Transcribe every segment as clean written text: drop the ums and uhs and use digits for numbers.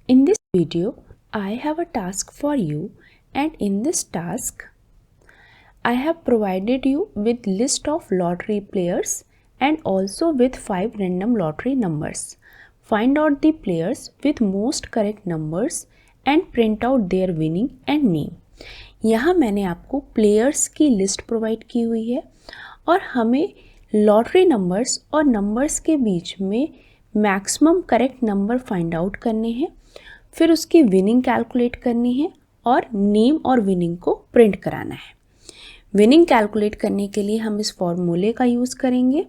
In this video, I have a task for you, and in this task, I have provided you with list of lottery players and also with 5 random lottery numbers. Find out the players with most correct numbers and print out their winning and name. यहाँ मैंने आपको players की list provide की हुई है और हमें lottery numbers और नंबर्स के बीच में maximum correct number find out करने हैं, फिर उसकी विनिंग कैलकुलेट करनी है और नेम और विनिंग को प्रिंट कराना है। विनिंग कैलकुलेट करने के लिए हम इस फॉर्मूले का यूज़ करेंगे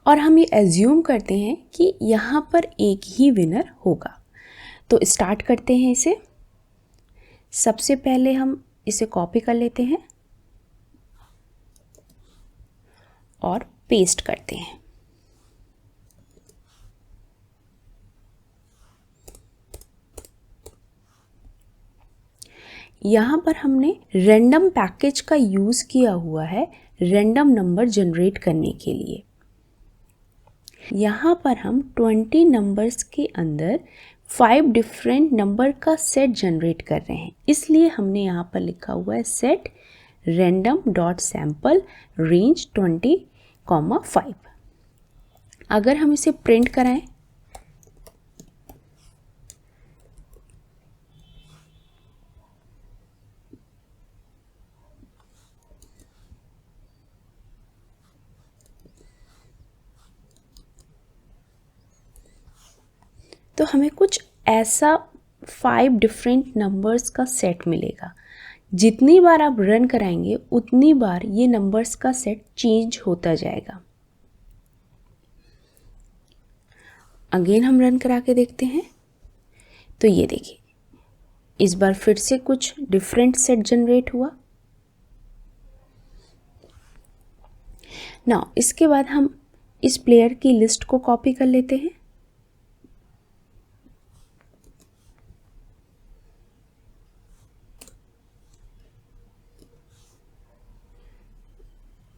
और हम ये एज्यूम करते हैं कि यहाँ पर एक ही विनर होगा। तो स्टार्ट करते हैं इसे। सबसे पहले हम इसे कॉपी कर लेते हैं और पेस्ट करते हैं। यहाँ पर हमने रैंडम पैकेज का यूज़ किया हुआ है रैंडम नंबर जनरेट करने के लिए। यहाँ पर हम 20 नंबर्स के अंदर 5 डिफरेंट नंबर का सेट जनरेट कर रहे हैं, इसलिए हमने यहाँ पर लिखा हुआ है set random dot sample range 20,5। अगर हम इसे प्रिंट कराएं तो हमें कुछ ऐसा 5 डिफरेंट नंबर्स का सेट मिलेगा। जितनी बार आप रन कराएंगे उतनी बार ये नंबर्स का सेट चेंज होता जाएगा। अगेन हम रन करा के देखते हैं तो ये देखिए, इस बार फिर से कुछ डिफरेंट सेट जनरेट हुआ। नाउ इसके बाद हम इस प्लेयर की लिस्ट को कॉपी कर लेते हैं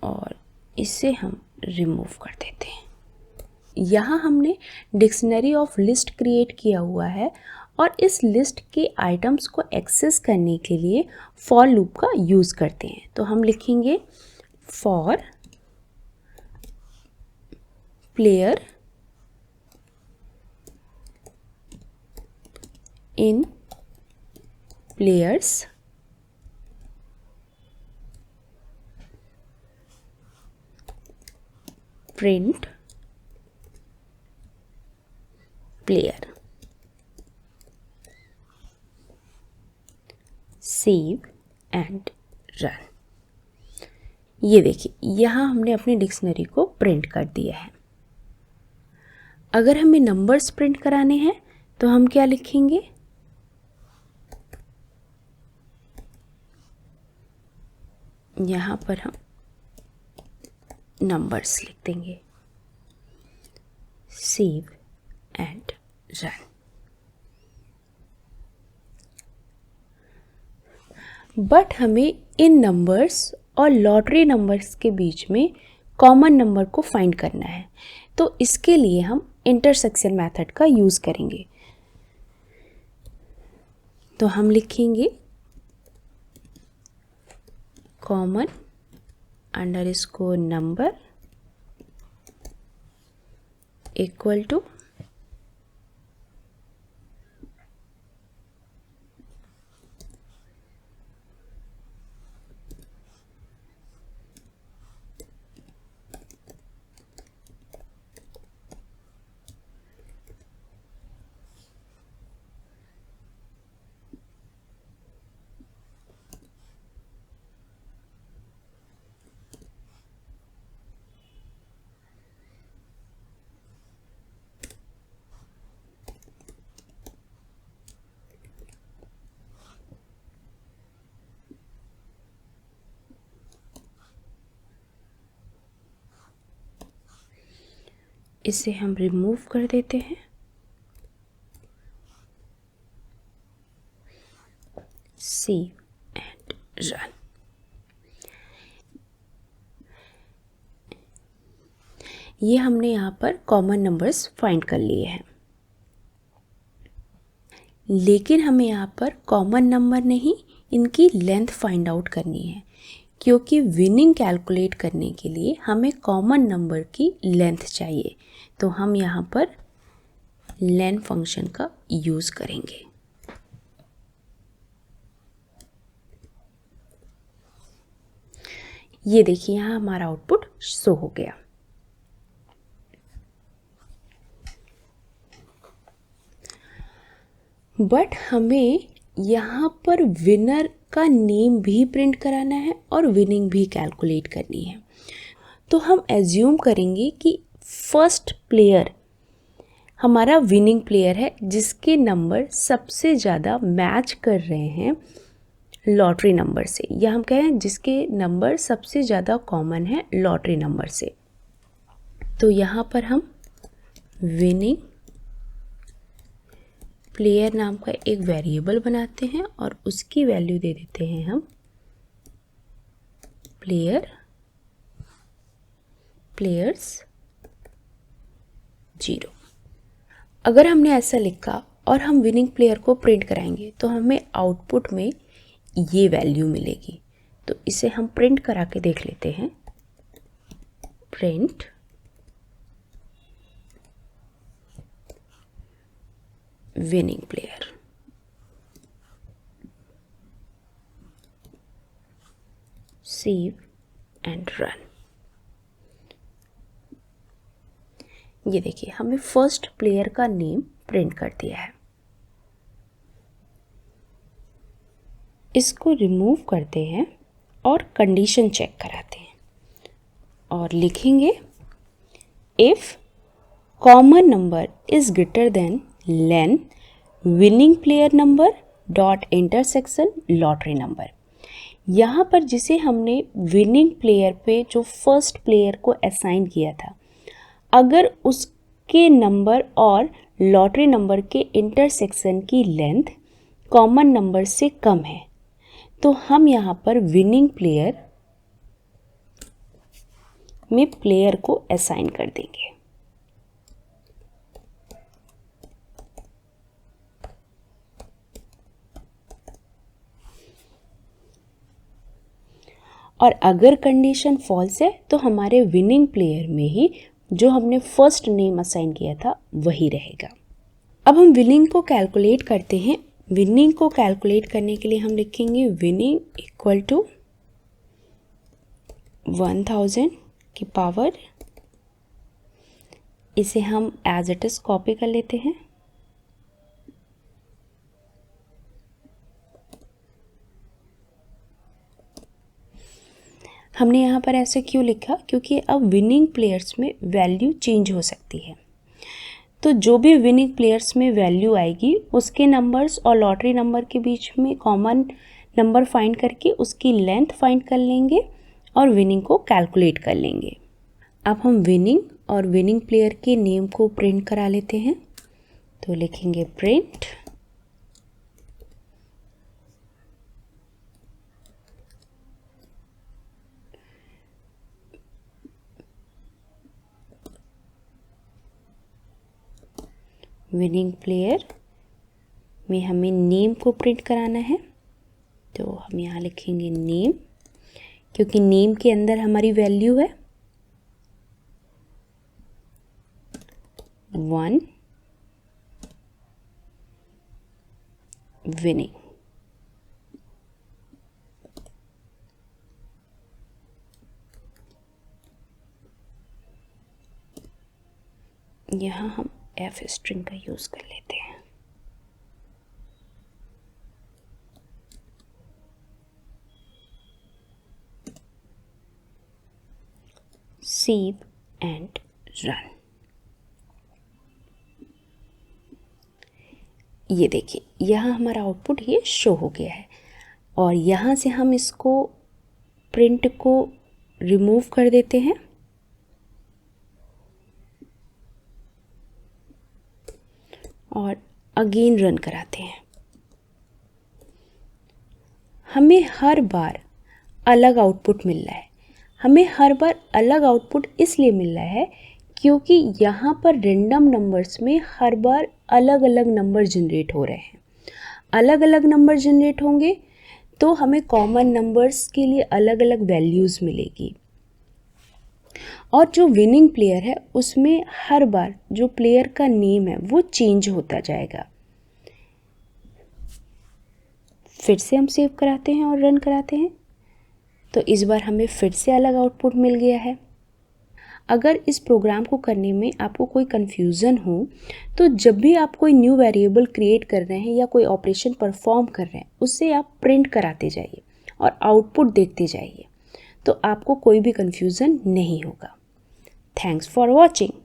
और इसे हम रिमूव कर देते हैं। यहाँ हमने डिक्शनरी ऑफ लिस्ट क्रिएट किया हुआ है और इस लिस्ट के आइटम्स को एक्सेस करने के लिए फॉर लूप का यूज़ करते हैं। तो हम लिखेंगे for player in players print player, save and run. ये देखिए, यहाँ हमने अपनी डिक्शनरी को प्रिंट कर दिया है। अगर हमें नंबर्स प्रिंट कराने हैं तो हम क्या लिखेंगे, यहाँ पर हम नंबर्स लिख देंगे, सेव एंड रन। बट हमें इन नंबर्स और लॉटरी नंबर्स के बीच में कॉमन नंबर को फाइंड करना है, तो इसके लिए हम इंटरसेक्शन मेथड का यूज़ करेंगे। तो हम लिखेंगे common underscore number equal to इसे हम रिमूव कर देते हैं, सेव एंड रन। ये हमने यहाँ पर कॉमन नंबर्स फाइंड कर लिए हैं। लेकिन हमें यहाँ पर कॉमन नंबर नहीं, इनकी लेंथ फाइंड आउट करनी है, क्योंकि विनिंग कैलकुलेट करने के लिए हमें कॉमन नंबर की लेंथ चाहिए। तो हम यहाँ पर लेन फंक्शन का यूज़ करेंगे। ये देखिए यहाँ हमारा आउटपुट शो हो गया। बट हमें यहाँ पर विनर का नेम भी प्रिंट कराना है और विनिंग भी कैलकुलेट करनी है। तो हम एज्यूम करेंगे कि फर्स्ट प्लेयर हमारा विनिंग प्लेयर है, जिसके नंबर सबसे ज़्यादा मैच कर रहे हैं लॉटरी नंबर से, या हम कहें जिसके नंबर सबसे ज़्यादा कॉमन है लॉटरी नंबर से। तो यहाँ पर हम विनिंग प्लेयर नाम का एक वेरिएबल बनाते हैं और उसकी वैल्यू दे देते हैं हम प्लेयर्स 0। अगर हमने ऐसा लिखा और हम विनिंग प्लेयर को प्रिंट कराएंगे तो हमें आउटपुट में ये वैल्यू मिलेगी। तो इसे हम प्रिंट करा के देख लेते हैं। Print winning player, save and run. ये देखिए हमें फर्स्ट प्लेयर का नेम प्रिंट कर दिया है। इसको रिमूव करते हैं और कंडीशन चेक कराते हैं और लिखेंगे if common number is greater than lane winning player number dot intersection lottery number. यहाँ पर जिसे हमने विनिंग प्लेयर पे जो फर्स्ट प्लेयर को असाइन किया था, अगर उसके नंबर और लॉटरी नंबर के इंटरसेक्शन की लेंथ कॉमन नंबर से कम है, तो हम यहाँ पर विनिंग प्लेयर में प्लेयर को असाइन कर देंगे। और अगर कंडीशन फॉल्स है तो हमारे विनिंग प्लेयर में ही जो हमने फर्स्ट नेम असाइन किया था वही रहेगा। अब हम विनिंग को कैलकुलेट करते हैं। विनिंग को कैलकुलेट करने के लिए हम लिखेंगे विनिंग इक्वल टू 1000 की पावर, इसे हम एज इट इज कॉपी कर लेते हैं। हमने यहाँ पर ऐसे क्यों लिखा, क्योंकि अब विनिंग प्लेयर्स में वैल्यू चेंज हो सकती है। तो जो भी विनिंग प्लेयर्स में वैल्यू आएगी उसके नंबर्स और लॉटरी नंबर के बीच में कॉमन नंबर फाइंड करके उसकी लेंथ फाइंड कर लेंगे और विनिंग को कैलकुलेट कर लेंगे। अब हम विनिंग और विनिंग प्लेयर के नेम को प्रिंट करा लेते हैं। तो लिखेंगे प्रिंट विनिंग प्लेयर में हमें नेम को प्रिंट कराना है। तो हम यहाँ लिखेंगे नेम, क्योंकि नेम के अंदर हमारी वैल्यू है 1 विनिंग। यहाँ हम एफ स्ट्रिंग का यूज़ कर लेते हैं। Save and run. ये देखिए यहाँ हमारा आउटपुट ये शो हो गया है और यहाँ से हम इसको प्रिंट को रिमूव कर देते हैं और अगेन रन कराते हैं। हमें हर बार अलग आउटपुट मिल रहा है। हमें हर बार अलग आउटपुट इसलिए मिल रहा है क्योंकि यहाँ पर रेंडम नंबर्स में हर बार अलग अलग नंबर जनरेट हो रहे हैं। अलग अलग नंबर जनरेट होंगे तो हमें कॉमन नंबर्स के लिए अलग अलग वैल्यूज़ मिलेगी। और जो विनिंग प्लेयर है उसमें हर बार जो प्लेयर का नेम है वो चेंज होता जाएगा। फिर से हम सेव कराते हैं और रन कराते हैं तो इस बार हमें फिर से अलग आउटपुट मिल गया है। अगर इस प्रोग्राम को करने में आपको कोई कन्फ्यूज़न हो तो जब भी आप कोई न्यू वेरिएबल क्रिएट कर रहे हैं या कोई ऑपरेशन परफॉर्म कर रहे हैं उससे आप प्रिंट कराते जाइए और आउटपुट देखते जाइए, तो आपको कोई भी कन्फ्यूज़न नहीं होगा। Thanks for watching.